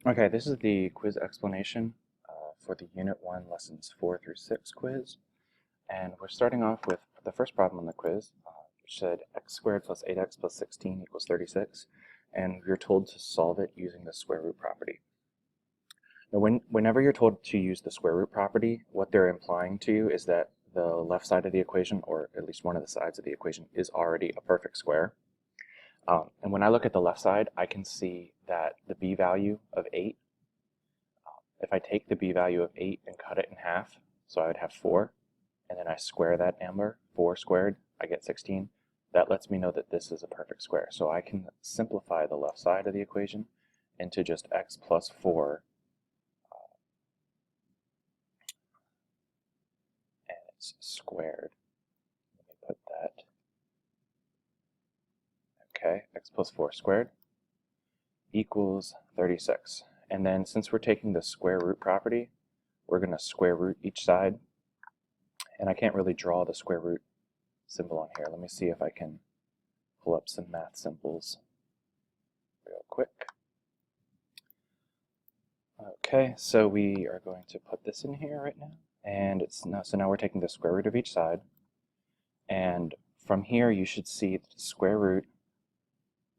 Okay, this is the quiz explanation for the Unit 1 Lessons 4 through 6 quiz. And we're starting off with the first problem on the quiz, which said x squared plus 8x plus 16 equals 36. And you're told to solve it using the square root property. Now, whenever you're told to use the square root property, what they're implying to you is that the left side of the equation, or at least one of the sides of the equation, is already a perfect square. And when I look at the left side, I can see that the b value of 8, if I take the b value of 8 and cut it in half, so I would have 4, and then I square that number, 4 squared, I get 16. That lets me know that this is a perfect square. So I can simplify the left side of the equation into just x plus 4, and it's squared. Let me put that. Okay, x plus 4 squared equals 36. And then since we're taking the square root property, we're going to square root each side. And I can't really draw the square root symbol on here. Let me see if I can pull up some math symbols real quick. Okay, so we are going to put this in here right now. And so now we're taking the square root of each side. And from here you should see the square root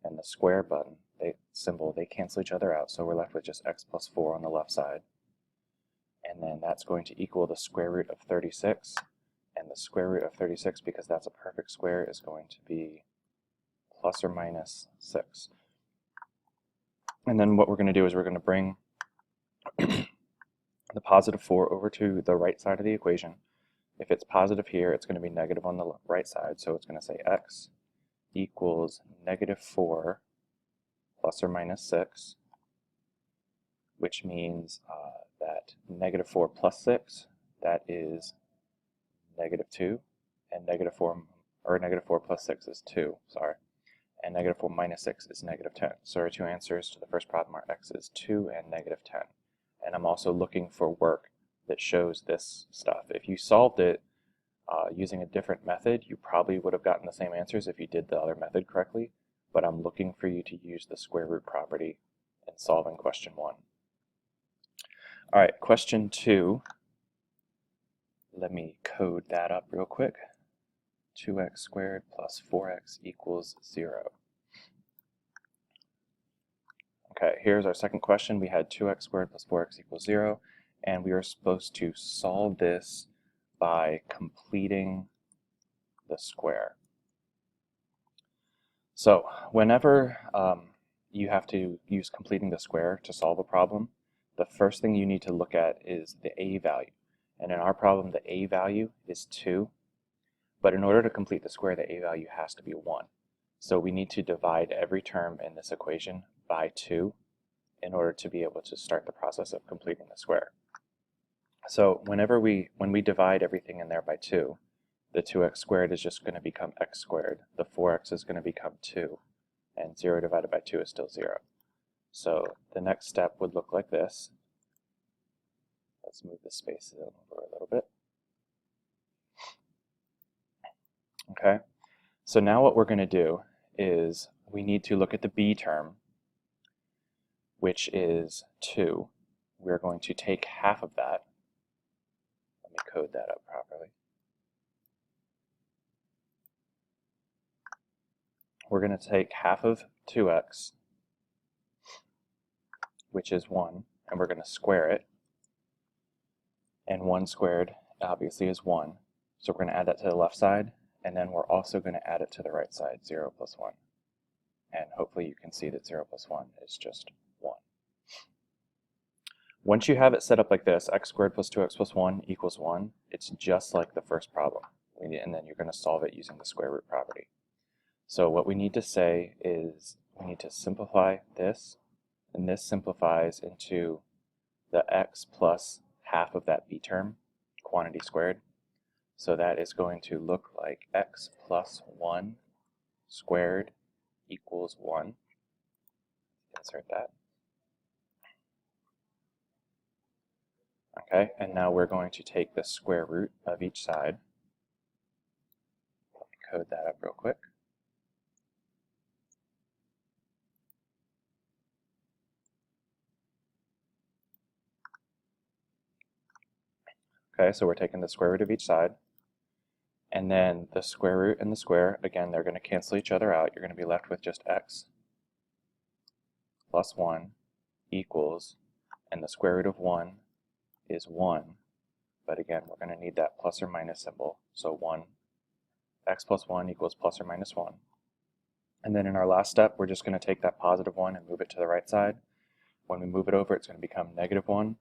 and the square button, they cancel each other out, so we're left with just x plus 4 on the left side. And then that's going to equal the square root of 36. And the square root of 36, because that's a perfect square, is going to be plus or minus 6. And then what we're going to do is we're going to bring the positive 4 over to the right side of the equation. If it's positive here, it's going to be negative on the right side, so it's going to say x equals negative 4 plus or minus 6, which means that negative 4 plus 6, that is negative 2, and negative 4 plus 6 is 2, sorry, and negative 4 minus 6 is negative 10. So our two answers to the first problem are x is 2 and negative 10. And I'm also looking for work that shows this stuff. If you solved it using a different method, you probably would have gotten the same answers if you did the other method correctly, but I'm looking for you to use the square root property in solving question 1. All right, question 2. Let me code that up real quick. 2x squared plus 4x equals 0. Okay, here's our second question. We had 2x squared plus 4x equals 0, and we are supposed to solve this by completing the square. So whenever you have to use completing the square to solve a problem, the first thing you need to look at is the a value. And in our problem, the a value is 2. But in order to complete the square, the a value has to be 1. So we need to divide every term in this equation by 2 in order to be able to start the process of completing the square. So when we divide everything in there by 2, the 2x squared is just going to become x squared. The 4x is going to become 2. And 0 divided by 2 is still 0. So the next step would look like this. Let's move the spaces over a little bit. Okay, so now what we're going to do is we need to look at the b term, which is 2. We're going to take half of that. Let me code that up properly. We're going to take half of 2x, which is 1, and we're going to square it. And 1 squared obviously is 1. So we're going to add that to the left side, and then we're also going to add it to the right side, 0 plus 1. And hopefully you can see that 0 plus 1 is just 1. Once you have it set up like this, x squared plus 2x plus 1 equals 1, it's just like the first problem. And then you're going to solve it using the square root property. So what we need to say is we need to simplify this, and this simplifies into the x plus half of that b term, quantity squared. So that is going to look like x plus 1 squared equals 1. Insert that. Okay, and now we're going to take the square root of each side. Let me code that up real quick. Okay, so we're taking the square root of each side. And then the square root and the square, again, they're going to cancel each other out. You're going to be left with just x plus 1 equals, and the square root of 1 is 1. But again, we're going to need that plus or minus symbol. So x plus 1 equals plus or minus 1. And then in our last step, we're just going to take that positive 1 and move it to the right side. When we move it over, it's going to become negative 1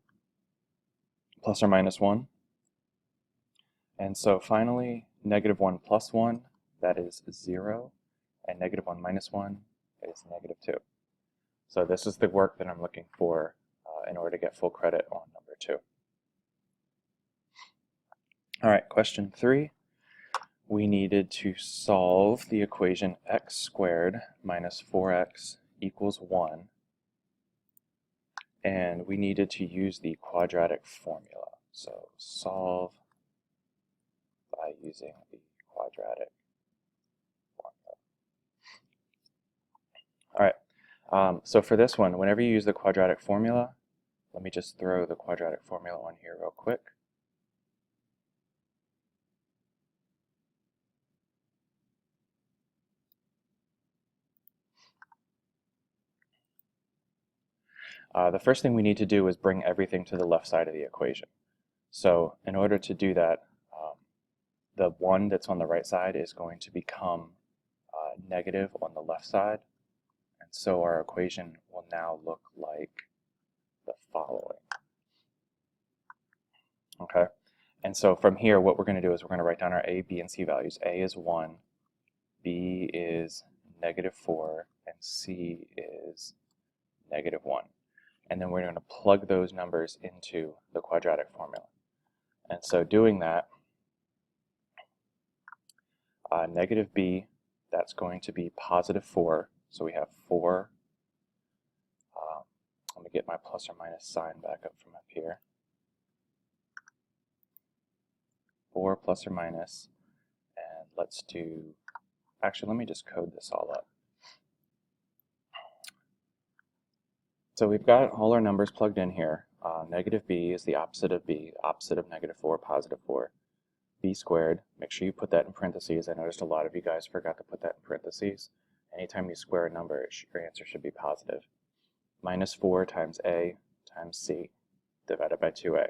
plus or minus 1. And so finally, negative 1 plus 1, that is 0, and negative 1 minus 1 is negative 2. So this is the work that I'm looking for in order to get full credit on number 2. All right, question 3. We needed to solve the equation x squared minus 4x equals 1. And we needed to use the quadratic formula. So solve by using the quadratic formula. All right, so for this one, whenever you use the quadratic formula, let me just throw the quadratic formula on here real quick. The first thing we need to do is bring everything to the left side of the equation. So in order to do that, the 1 that's on the right side is going to become negative on the left side. And so our equation will now look like the following. Okay, and so from here, what we're going to do is we're going to write down our a, b, and c values. A is 1, b is negative 4, and c is negative 1. And then we're going to plug those numbers into the quadratic formula. And so doing that, negative b, that's going to be positive 4. So we have 4. Let me get my plus or minus sign back up from up here. 4 plus or minus, and let's do, actually let me just code this all up. So we've got all our numbers plugged in here. Negative b is the opposite of b, opposite of negative 4, positive 4. B squared, make sure you put that in parentheses. I noticed a lot of you guys forgot to put that in parentheses. Anytime you square a number, your answer should be positive. Minus 4 times a times c divided by 2a.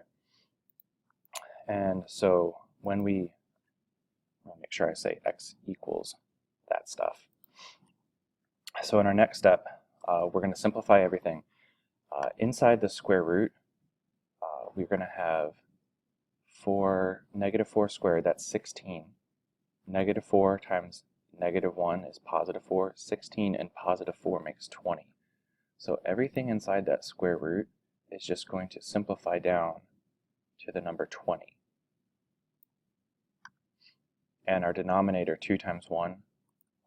And so when I'll make sure I say x equals that stuff. So in our next step, we're going to simplify everything. Inside the square root, we're going to have negative 4 squared, that's 16. Negative 4 times negative 1 is positive 4. 16 and positive 4 makes 20. So everything inside that square root is just going to simplify down to the number 20. And our denominator, 2 times 1,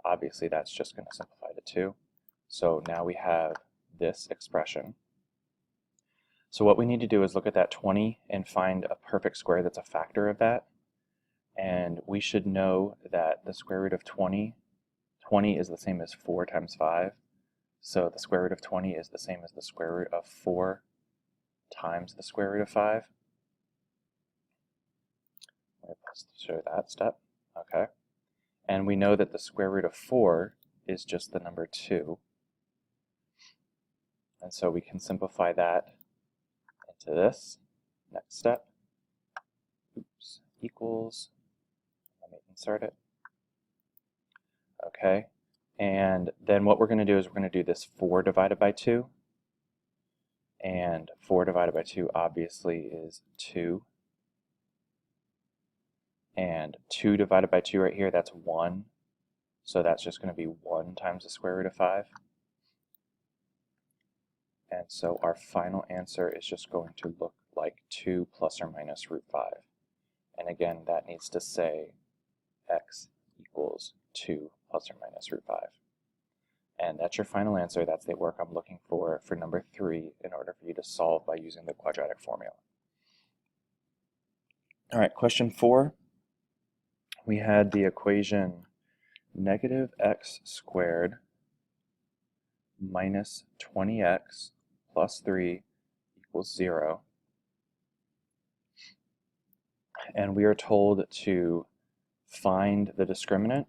obviously that's just going to simplify to 2. So now we have this expression. So what we need to do is look at that 20 and find a perfect square that's a factor of that. And we should know that the square root of 20 is the same as 4 times 5. So the square root of 20 is the same as the square root of 4 times the square root of 5. Let's show that step. Okay. And we know that the square root of 4 is just the number 2. And so we can simplify that into this. Next step. Oops. Equals. Let me insert it. Okay. And then what we're going to do is we're going to do this 4 divided by 2. And 4 divided by 2 obviously is 2. And 2 divided by 2 right here, that's 1. So that's just going to be 1 times the square root of 5. And so our final answer is just going to look like 2 plus or minus root 5. And again, that needs to say x equals 2 plus or minus root 5. And that's your final answer. That's the work I'm looking for number 3 in order for you to solve by using the quadratic formula. All right, question 4. We had the equation negative x squared minus 20x plus 3 equals 0. and we are told to find the discriminant.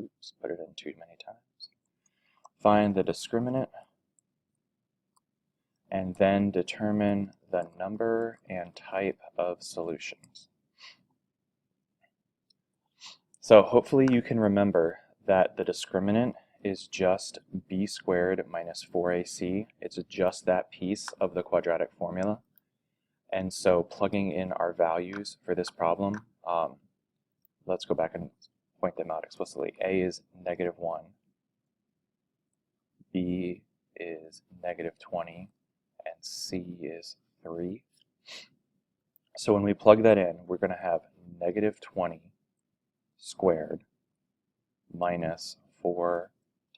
Oops, put it in too many times. Find the discriminant and then determine the number and type of solutions. So hopefully you can remember that the discriminant is just b squared minus 4ac. It's just that piece of the quadratic formula. And so plugging in our values for this problem, let's go back and point them out explicitly. A is -1, B is -20, and C is 3. So when we plug that in, we're going to have -20 squared minus 4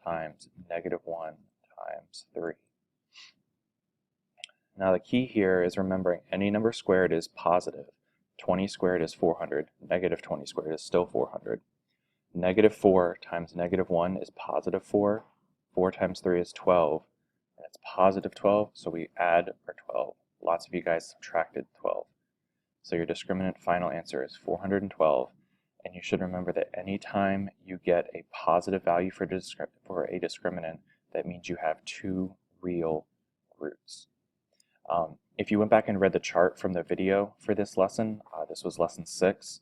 times -1 times 3. Now the key here is remembering any number squared is positive. 20 squared is 400. -20 squared is still 400. -4 times -1 is positive 4. 4 times 3 is 12. And it's positive 12, so we add our 12. Lots of you guys subtracted 12. So your discriminant final answer is 412. And you should remember that anytime you get a positive value for a discriminant, that means you have 2 real roots. If you went back and read the chart from the video for this lesson, this was lesson 6,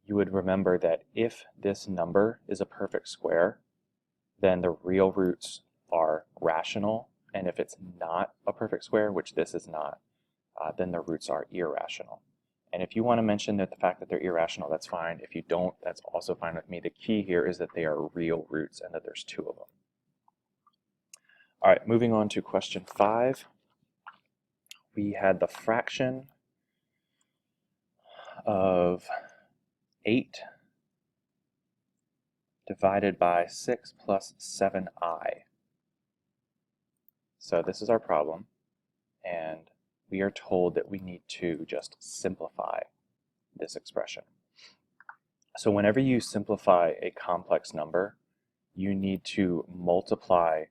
you would remember that if this number is a perfect square, then the real roots are rational, and if it's not a perfect square, which this is not, then the roots are irrational. And if you want to mention that the fact that they're irrational, that's fine. If you don't, that's also fine with me. The key here is that they are real roots and that there's 2 of them. All right, moving on to question 5. We had the fraction of 8 divided by 6 plus 7i. So this is our problem, and we are told that we need to just simplify this expression. So whenever you simplify a complex number, you need to multiply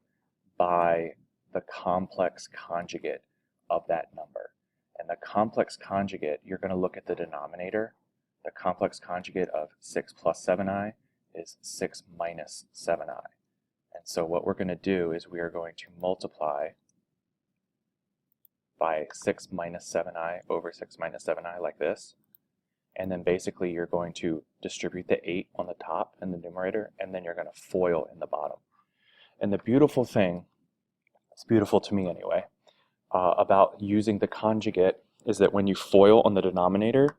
by the complex conjugate of that number. And the complex conjugate, you're going to look at the denominator. The complex conjugate of 6 plus 7i is 6 minus 7i. And so what we're going to do is we are going to multiply by 6 minus 7i over 6 minus 7i like this. And then basically you're going to distribute the 8 on the top in the numerator, and then you're going to FOIL in the bottom. And the beautiful thing, it's beautiful to me anyway, about using the conjugate is that when you FOIL on the denominator,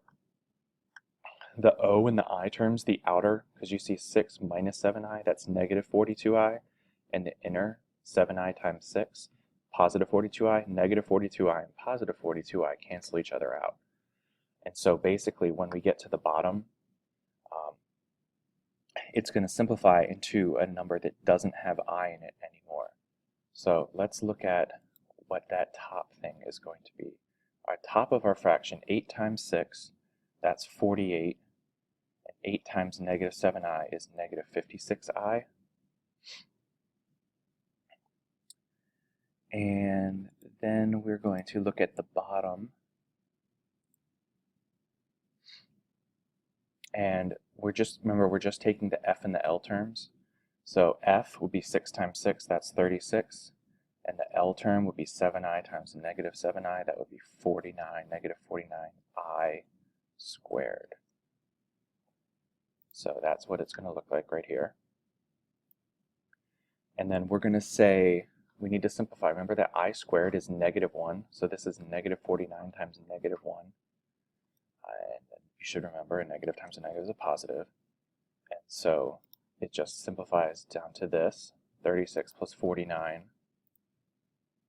the O and the I terms, the outer, because you see 6 minus 7i, that's negative 42i, and the inner, 7i times 6, positive 42i, negative 42i, and positive 42i cancel each other out. And so basically when we get to the bottom, it's going to simplify into a number that doesn't have I in it anymore. So let's look at what that top thing is going to be. Our top of our fraction, 8 times 6, that's 48. And 8 times negative 7i is negative 56i. And then we're going to look at the bottom. And remember, we're just taking the f and the L terms. So f would be 6 times 6, that's 36. And the L term would be 7i times negative 7i, that would be 49, negative 49i squared. So that's what it's going to look like right here. And then we're going to say, we need to simplify. Remember that I squared is -1, so this is negative 49 times -1. And you should remember a negative times a negative is a positive. And so it just simplifies down to this. 36 plus 49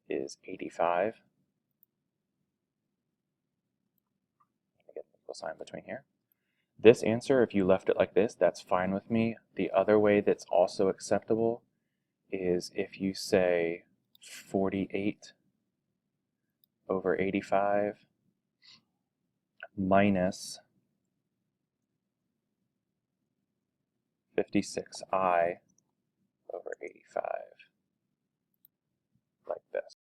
is 85. Let me get the equal sign between here. This answer, if you left it like this, that's fine with me. The other way that's also acceptable is if you say 48 over 85 minus 56i over 85, like this.